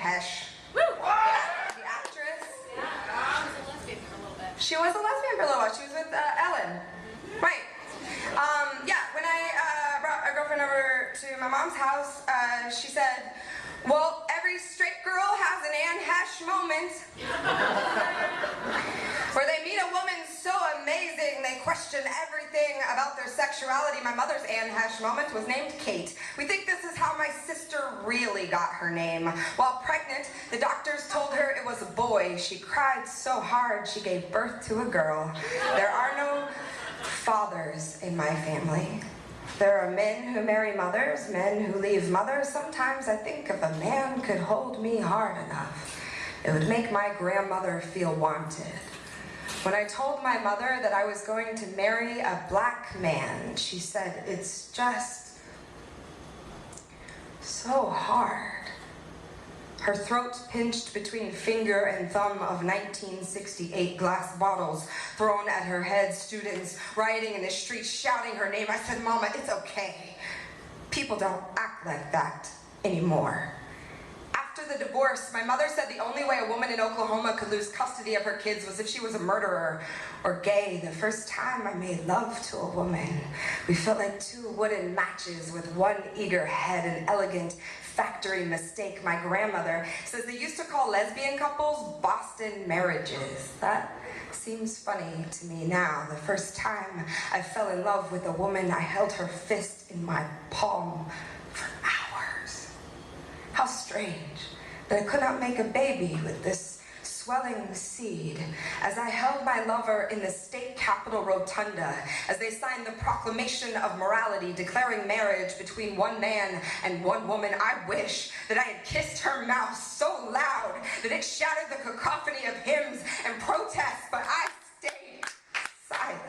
Heche. Woo! Yeah, the actress. Yeah, she was a lesbian for a little bit. She was a lesbian for a little while. She was with Ellen. Right. Yeah, when I brought a girlfriend over to my mom's house, she said, well, every straight girl has an Anne Heche moment. Where they meet a woman so amazing, they question everything about their sexuality. My mother's Anne Heche moment was named Kate. We think this is how my sister really got her name. While pregnant, the doctors told her it was a boy. She cried so hard she gave birth to a girl. There are no fathers in my family. There are men who marry mothers, men who leave mothers. Sometimes I think if a man could hold me hard enough, it would make my grandmother feel wanted. When I told my mother that I was going to marry a black man, she said, it's just so hard. Her throat pinched between finger and thumb of 1968 glass bottles thrown at her head, students rioting in the streets shouting her name. I said, Mama, it's okay. People don't act like that anymore. After the divorce, my mother said the only way a woman in Oklahoma could lose custody of her kids was if she was a murderer or gay. The first time I made love to a woman, we felt like two wooden matches with one eager head, an elegant factory mistake. My grandmother says they used to call lesbian couples Boston marriages. That seems funny to me now. The first time I fell in love with a woman, I held her fist in my palm for hours. How strange that I could not make a baby with this swelling seed. As I held my lover in the state capitol rotunda, as they signed the proclamation of morality declaring marriage between one man and one woman, I wish that I had kissed her mouth so loud that it shattered the cacophony of hymns and protests, but I stayed silent.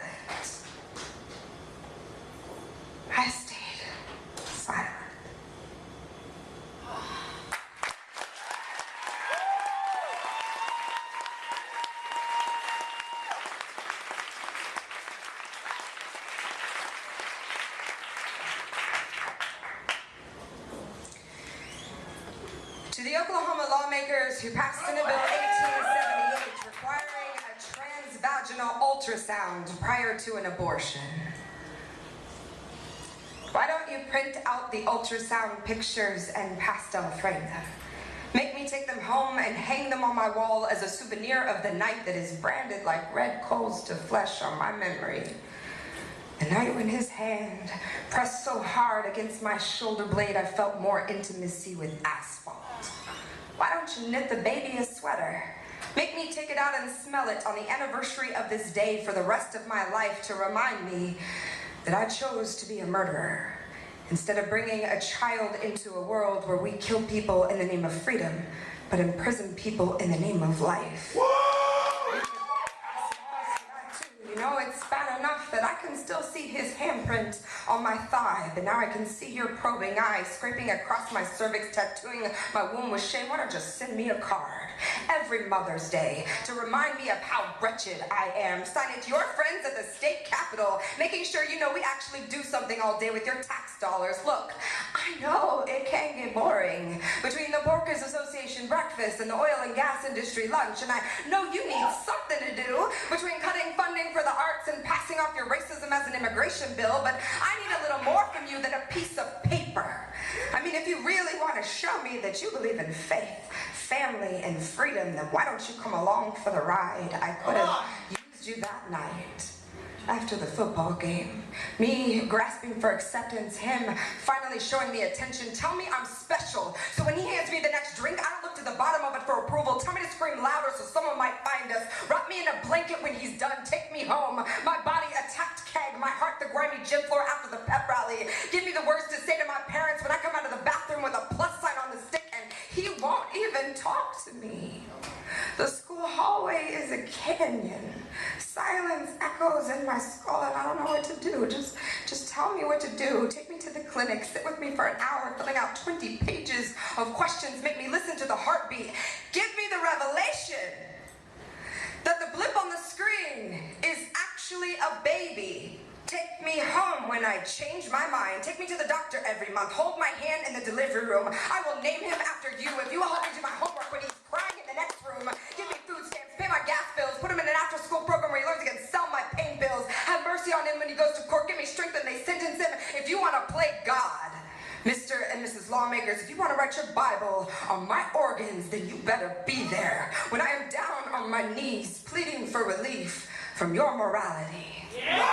I stayed silent. To the Oklahoma lawmakers who passed Senate Bill 1878 requiring a transvaginal ultrasound prior to an abortion. Why don't you print out the ultrasound pictures and pastel frame them? Make me take them home and hang them on my wall as a souvenir of the night that is branded like red coals to flesh on my memory. The night when his hand pressed so hard against my shoulder blade, I felt more intimacy with asphalt. Why don't you knit the baby a sweater? Make me take it out and smell it on the anniversary of this day for the rest of my life to remind me that I chose to be a murderer instead of bringing a child into a world where we kill people in the name of freedom, but imprison people in the name of life. You know, it's bad enough that I can still see his handprint on my thigh, but now I can see your probing eye scraping across my cervix, tattooing my womb with shame. Why don't you just send me a card every Mother's Day to remind me of how wretched I am? Sign it to your friends at the state capitol, making sure you know we actually do something all day with your tax dollars. Look, I know it can get boring between the Workers Association breakfast and the oil and gas industry lunch, and I know you need something to do between cutting funding for the arts and passing off your racism as an immigration bill, but I need a little more from you than a piece of paper. I mean, if you really want to show me that you believe in faith, family, and freedom, then why don't you come along for the ride? I could have used you that night. After the football game, me grasping for acceptance, him finally showing me attention. Tell me I'm special, so when he hands me the next drink, I don't look to the bottom of it for approval. Tell me to scream louder so someone might find us. Wrap me in a blanket when he's done. Take me home. My body a tapped keg, my heart the grimy gym floor after the pep rally. Give me the words to say to my parents when I come out of the bathroom with a plus sign on the stick, and he won't even talk to me. The school hallway is a canyon. Silence echoes in my skull and I don't know what to do. Just tell me what to do. Take me to the clinic. Sit with me for an hour, filling out 20 pages of questions. Make me listen to the heartbeat. Give me the revelation that the blip on the screen is actually a baby. Take me home when I change my mind. Take me to the doctor every month. Hold my hand in the delivery room. I will name him after you. If you will help me do my homework when he's crying in the next room. Give me food stamps, pay my gas bills, put him in an after-school program where he learns he can sell my pain pills. Have mercy on him when he goes to court. Give me strength when they sentence him. If you want to play God, Mr. and Mrs. Lawmakers, if you want to write your Bible on my organs, then you better be there. When I am down on my knees, pleading for relief from your morality. Yeah!